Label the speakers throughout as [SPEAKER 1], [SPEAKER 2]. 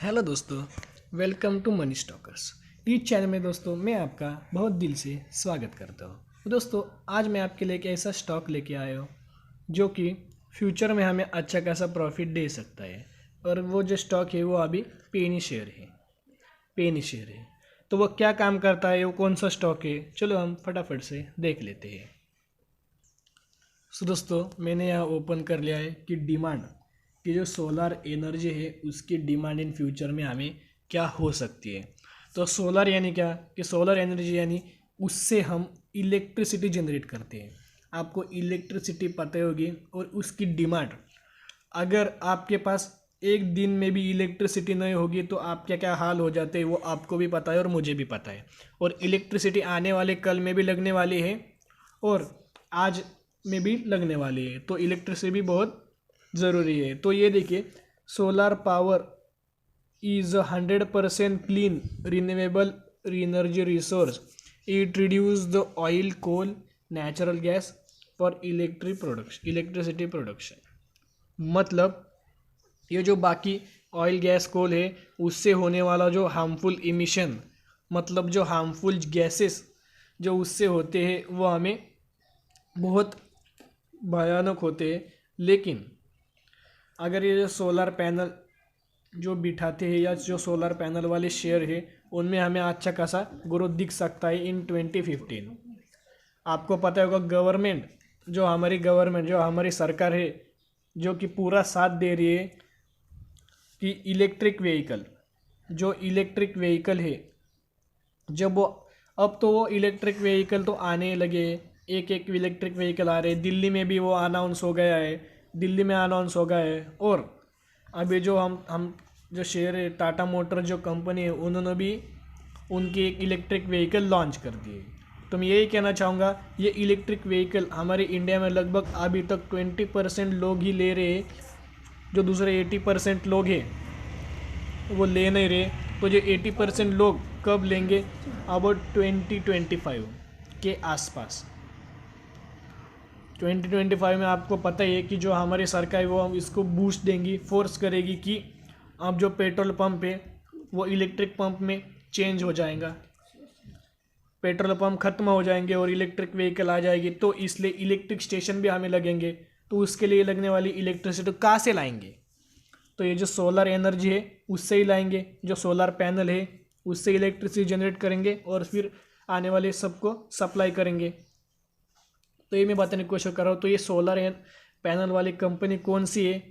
[SPEAKER 1] Hello दोस्तों, welcome to money stalkers. इस channel में दोस्तों मैं आपका बहुत दिल से स्वागत करता हूँ। तो दोस्तों आज मैं आपके लिए एक ऐसा स्टॉक लेके आया हूँ जो कि फ्यूचर में हमें अच्छा खासा प्रॉफिट दे सकता है। और वो जो स्टॉक है वो अभी पेनी शेयर है। तो वो क्या काम करता है, वो कौन सा स्टॉक है, चलो हम फटाफट से देख लेते हैं। दोस्तों मैंने यहाँ ओपन कर लिया है कि डिमांड कि जो सोलर एनर्जी है उसकी डिमांड इन फ्यूचर में हमें क्या हो सकती है। तो सोलर यानी क्या कि सोलर एनर्जी यानी उससे हम इलेक्ट्रिसिटी जनरेट करते हैं। आपको इलेक्ट्रिसिटी पता होगी और उसकी डिमांड, अगर आपके पास एक दिन में भी इलेक्ट्रिसिटी नहीं होगी तो आप क्या क्या हाल हो जाते हैं वो आपको भी पता है और मुझे भी पता है। और इलेक्ट्रिसिटी आने वाले कल में भी लगने वाली है और आज में भी लगने वाली है, तो इलेक्ट्रिसिटी भी बहुत ज़रूरी है। तो ये देखिए, solar power is 100% clean renewable energy resource. It reduces the oil, coal, natural gas for electricity production. मतलब ये जो बाकी ऑयल गैस कोल है उससे होने वाला जो हार्मफुल इमिशन, मतलब जो हार्मफुल गैसेस जो उससे होते हैं वो हमें बहुत भयानक होते हैं। लेकिन अगर ये जो सोलर पैनल जो बिठाते हैं या जो सोलर पैनल वाले शेयर है उनमें हमें अच्छा खासा ग्रोथ दिख सकता है इन 2015। आपको पता होगा गवर्नमेंट जो हमारी सरकार है जो कि पूरा साथ दे रही है कि इलेक्ट्रिक व्हीकल है जब वो, अब तो वो इलेक्ट्रिक व्हीकल तो आने लगे, एक एक इलेक्ट्रिक व्हीकल आ रहे हैं। दिल्ली में भी वो अनाउंस हो गया है। और अभी जो हम जो शेयर है टाटा मोटर जो कंपनी है उन्होंने भी उनकी एक इलेक्ट्रिक व्हीकल लॉन्च कर दी है। तो मैं यही कहना चाहूँगा, ये इलेक्ट्रिक व्हीकल हमारे इंडिया में लगभग अभी तक 20% लोग ही ले रहे हैं, जो दूसरे 80% लोग हैं वो ले नहीं रहे। तो जो 80% लोग कब लेंगे, अबाउट 2025 के आसपास। 2025 में आपको पता ही है कि जो हमारी सरकार है वो हम इसको बूस्ट देंगी, फोर्स करेगी कि अब जो पेट्रोल पंप है वो इलेक्ट्रिक पंप में चेंज हो जाएगा, पेट्रोल पंप खत्म हो जाएंगे और इलेक्ट्रिक व्हीकल आ जाएगी। तो इसलिए इलेक्ट्रिक स्टेशन भी हमें लगेंगे। तो उसके लिए लगने वाली इलेक्ट्रिसिटी कहाँ से लाएंगे, तो ये जो सोलर एनर्जी है उससे ही लाएंगे। जो सोलर पैनल है उससे इलेक्ट्रिसिटी जनरेट करेंगे और फिर आने वाले सबको सप्लाई करेंगे। तो ये मैं बताने की कोशिश कर रहा हूँ। तो ये सोलर पैनल वाली कंपनी कौन सी है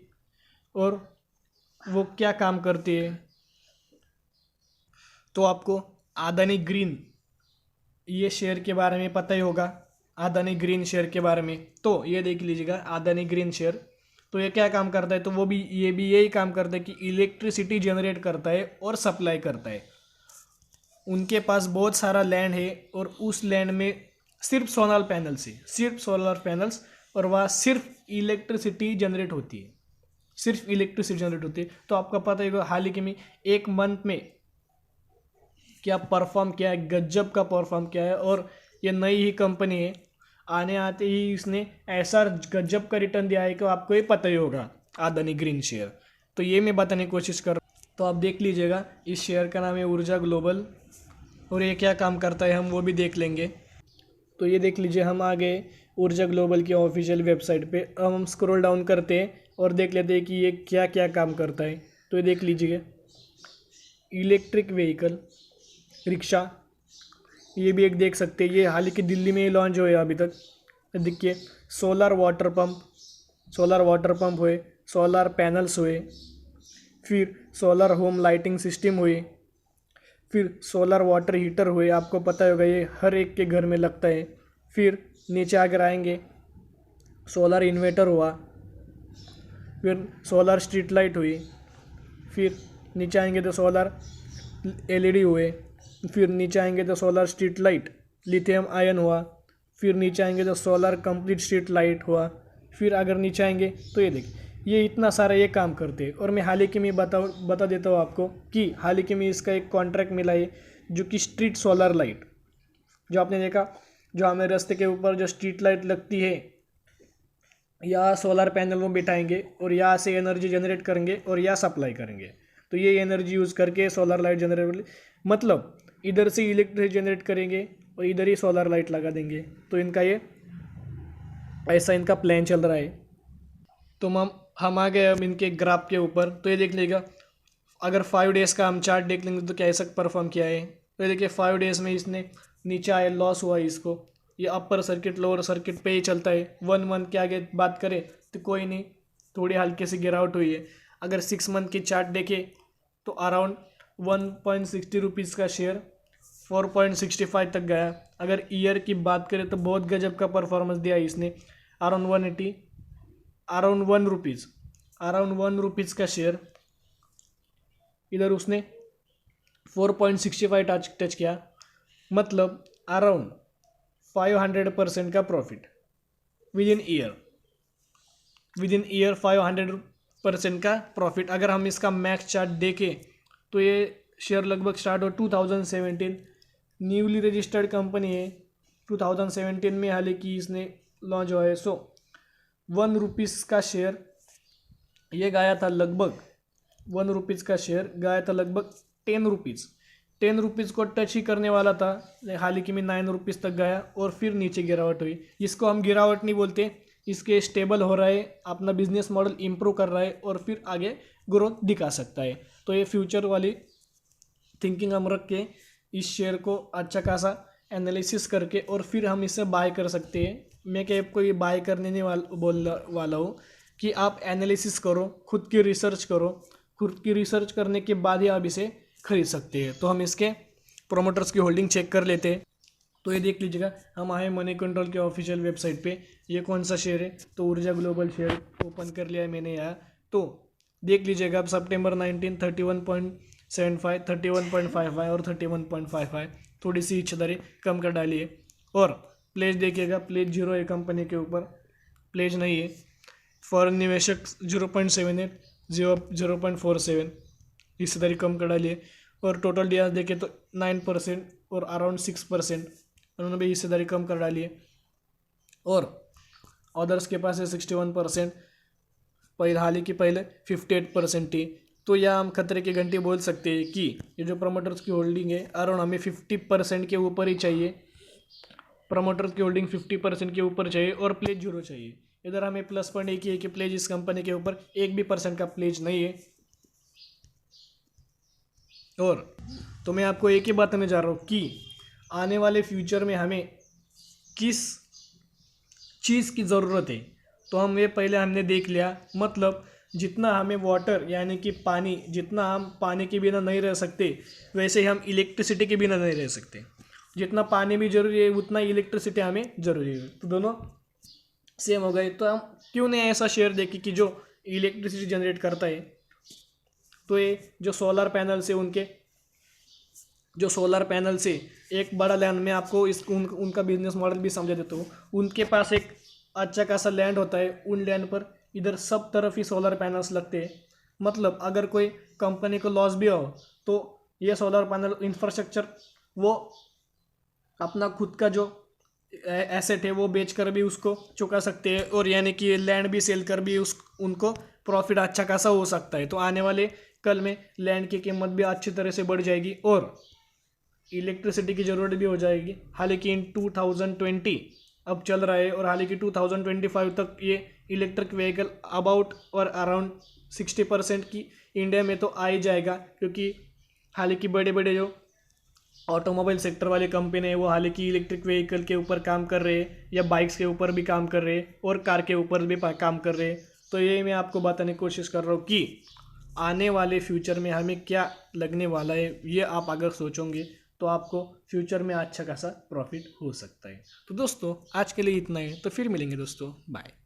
[SPEAKER 1] और वो क्या काम करती है, तो आपको अदानी ग्रीन ये शेयर के बारे में पता ही होगा। अदानी ग्रीन शेयर के बारे में तो ये देख लीजिएगा, अदानी ग्रीन शेयर तो ये क्या काम करता है, तो वो भी यही काम करता है कि इलेक्ट्रिसिटी जनरेट करता है और सप्लाई करता है। उनके पास बहुत सारा लैंड है और उस लैंड में सिर्फ सोलर पैनल्स और वहाँ सिर्फ इलेक्ट्रिसिटी जनरेट होती है। तो आपको पता है हाल ही में एक मंथ में क्या परफॉर्म किया है, गजब का परफॉर्म किया है। और ये नई ही कंपनी है, आने आते ही इसने ऐसा गजब का रिटर्न दिया है कि आपको ये पता ही होगा, अदानी ग्रीन शेयर। तो ये मैं बताने की कोशिश कर रहा हूँ। तो आप देख लीजिएगा, इस शेयर का नाम है ऊर्जा ग्लोबल और ये क्या काम करता है हम वो भी देख लेंगे। तो ये देख लीजिए, हम आ गए ऊर्जा ग्लोबल की ऑफिशियल वेबसाइट पे। अब हम स्क्रॉल डाउन करते हैं और देख लेते हैं कि ये क्या क्या काम करता है। तो ये देख लीजिए, इलेक्ट्रिक व्हीकल रिक्शा, ये भी एक देख सकते हैं। ये हाल ही की दिल्ली में लॉन्च हुए अभी तक। देखिए, सोलर वाटर पंप हुए, सोलर पैनल्स हुए, फिर सोलर होम लाइटिंग सिस्टम हुए, फिर सोलर वाटर हीटर हुए। आपको पता होगा ये हर एक के घर में लगता है। फिर नीचे अगर आएंगे, सोलर इन्वर्टर हुआ, फिर सोलर स्ट्रीट लाइट हुई, फिर नीचे आएंगे तो सोलर एलईडी हुए, फिर नीचे आएंगे तो solar street light lithium ion हुआ, फिर नीचे आएंगे तो सोलर कंप्लीट स्ट्रीट लाइट हुआ। फिर अगर नीचे आएंगे तो ये देखिए, ये इतना सारा ये काम करते हैं। और मैं हाल ही में बता देता हूँ आपको कि हाल ही में इसका एक कॉन्ट्रैक्ट मिला है जो कि स्ट्रीट सोलर लाइट, जो आपने देखा जो हमें रास्ते के ऊपर जो स्ट्रीट लाइट लगती है, या सोलर पैनल में बिठाएंगे और यहाँ से एनर्जी जनरेट करेंगे और यहाँ सप्लाई करेंगे। तो ये एनर्जी यूज़ करके सोलर लाइट जनरेट, मतलब इधर से इलेक्ट्रिसिटी जनरेट करेंगे और इधर ही सोलर लाइट लगा देंगे। तो इनका ये ऐसा इनका प्लान चल रहा है। तो हम आ गए अब इनके ग्राफ के ऊपर। तो ये देख लीजिएगा, अगर 5 डेज़ का हम चार्ट देख लेंगे तो कैसा परफॉर्म किया है। तो ये देखिए 5 डेज़ में इसने नीचे आए, लॉस हुआ इसको। ये अपर सर्किट लोअर सर्किट पे ही चलता है। 1 मंथ के आगे बात करें तो कोई नहीं, थोड़ी हल्की सी गिरावट हुई है। अगर 6 मंथ की चार्ट देखें तो अराउंड 1.60 रुपीज़ का शेयर 4.65 तक गया। अगर ईयर की बात करें तो बहुत गजब का परफॉर्मेंस दिया इसने, अराउंड 180, अराउंड 1 रुपीज़ का शेयर इधर उसने 4.65 टच किया, मतलब अराउंड 500% का प्रॉफिट विद इन ईयर 500% का प्रॉफिट। अगर हम इसका मैक्स चार्ट देखें तो ये शेयर लगभग स्टार्ट हो 2017, न्यूली रजिस्टर्ड कंपनी है, 2017 में हाल ही इसने लॉन्च हुआ है। सो 1 रुपीज़ का शेयर ये गया था लगभग 1 रुपीज़ का शेयर गया था लगभग 10 रुपीज़ को टच ही करने वाला था। हाल ही में 9 रुपीज़ तक गया और फिर नीचे गिरावट हुई। इसको हम गिरावट नहीं बोलते, इसके स्टेबल हो रहा है, अपना बिजनेस मॉडल इम्प्रूव कर रहा है और फिर आगे ग्रोथ दिखा सकता है। तो ये फ्यूचर वाली थिंकिंग हम रख के इस शेयर को अच्छा खासा एनालिसिस करके और फिर हम इसे बाय कर सकते हैं। मैं क्या आपको ये बाय करने नहीं बोल वाला हूँ कि आप एनालिसिस करो, खुद की रिसर्च करो, खुद की रिसर्च करने के बाद ही आप इसे खरीद सकते हैं। तो हम इसके प्रोमोटर्स की होल्डिंग चेक कर लेते हैं। तो ये देख लीजिएगा, हम आए मनी कंट्रोल के ऑफिशियल वेबसाइट पे। ये कौन सा शेयर है, तो ऊर्जा ग्लोबल शेयर ओपन कर लिया है मैंने यहाँ। तो देख लीजिएगा, अब सितंबर 19 31.75, 31.55 और 31.55 थोड़ी सी हिस्सेदारी कम कर डाली है। और प्लेज देखिएगा, प्लेज 0 है कंपनी के ऊपर, प्लेज नहीं है। फॉरेन निवेशक 0.78, 0.47 हिस्सेदारी कम कर डाली है। और टोटल डियाज देखें तो 9% और अराउंड 6% उन्होंने भी हिस्सेदारी कम कर डाली है। और अदर्स के पास है 61%, हाल ही की पहले 58% थी। तो यह हम खतरे की घंटी बोल सकते हैं कि ये जो प्रमोटर्स की होल्डिंग है अराउंड हमें 50% के ऊपर ही चाहिए। प्रमोटर्स की होल्डिंग 50% के ऊपर चाहिए और प्लेज 0 चाहिए। इधर हमें प्लस पॉइंट एक ही है कि प्लेज इस कंपनी के ऊपर 1% का प्लेज नहीं है। और तो मैं आपको एक ही बात कहने जा रहा हूँ कि आने वाले फ्यूचर में हमें किस चीज़ की ज़रूरत है, तो हम ये पहले हमने देख लिया। मतलब जितना हमें वाटर यानी कि पानी, जितना हम पानी के बिना नहीं रह सकते वैसे ही हम इलेक्ट्रिसिटी के बिना नहीं रह सकते। जितना पानी भी जरूरी है उतना इलेक्ट्रिसिटी हमें ज़रूरी है, तो दोनों सेम हो गए। तो हम क्यों नहीं ऐसा शेयर देखें कि जो इलेक्ट्रिसिटी जनरेट करता है। तो ये जो सोलर पैनल से एक बड़ा लैंड में आपको उनका बिजनेस मॉडल भी समझा देता हूँ। उनके पास एक अच्छा खासा लैंड होता है, उन लैंड पर इधर सब तरफ ही सोलर पैनल्स लगते हैं। मतलब अगर कोई कंपनी को लॉस भी हो तो ये सोलर पैनल इंफ्रास्ट्रक्चर वो अपना खुद का जो एसेट है वो बेचकर भी उसको चुका सकते हैं, और यानी कि लैंड भी सेल कर भी उनको प्रॉफिट अच्छा खासा हो सकता है। तो आने वाले कल में लैंड की कीमत भी अच्छी तरह से बढ़ जाएगी और इलेक्ट्रिसिटी की ज़रूरत भी हो जाएगी। हालांकि इन 2020 अब चल रहा है और हालांकि 2025 तक ये इलेक्ट्रिक व्हीकल अबाउट और अराउंड 60% की इंडिया में तो आ ही जाएगा, क्योंकि हालांकि बड़े बड़े जो ऑटोमोबाइल सेक्टर वाले कंपनी है वो हालांकि इलेक्ट्रिक व्हीकल के ऊपर काम कर रहे हैं या बाइक्स के ऊपर भी काम कर रहे हैं और कार के ऊपर भी काम कर रहे हैं। तो ये मैं आपको बताने की कोशिश कर रहा हूँ कि आने वाले फ्यूचर में हमें क्या लगने वाला है। ये आप अगर सोचोगे तो आपको फ्यूचर में अच्छा खासा प्रॉफिट हो सकता है। तो दोस्तों आज के लिए इतना ही, तो फिर मिलेंगे दोस्तों, बाय।